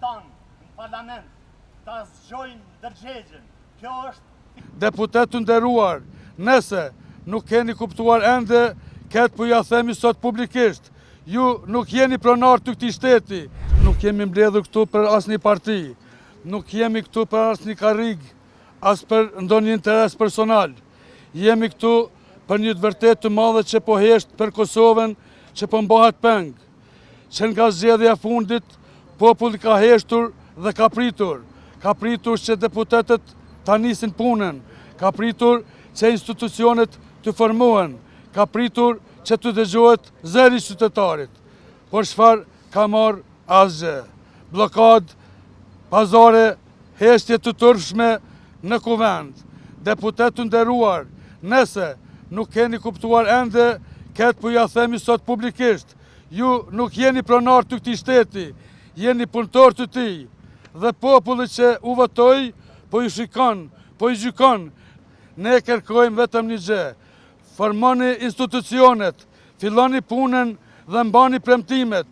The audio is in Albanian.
tanë në parlament ta zgjojnë ndërgjegjen. Kjo është... Deputetë nderuar, nëse nuk keni kuptuar ende, këtë po ja themi sot publikisht, ju nuk jeni pronar të këtij shteti, nuk jemi mbledhur këtu për asnjë parti, nuk jemi këtu për asnjë karrig, as për ndonjë interes personal. Jemi këtu për një të vërtetë të madhe që po hesht për Kosovën, që po mbahet peng, që nga zgjedhja e fundit populli ka heshtur dhe ka pritur që deputetët ta nisin punën, ka pritur që institucionet të formohen, ka pritur që të dëgjohet zëri i qytetarit. Por çfarë ka marrë asgjë? Blokad, pazare, heshtje të tërshme në kuvend. Deputetë nderuar, nëse nuk keni kuptuar ende, këtë po ja themi sot publikisht, ju nuk jeni pronar të këtij shteti, jeni punëtor të tij, dhe populli që u votoi po ju shikon, po ju gjykon. Ne kërkojmë vetëm një gjë: formoni institucionet, filloni punën dhe mbani premtimet.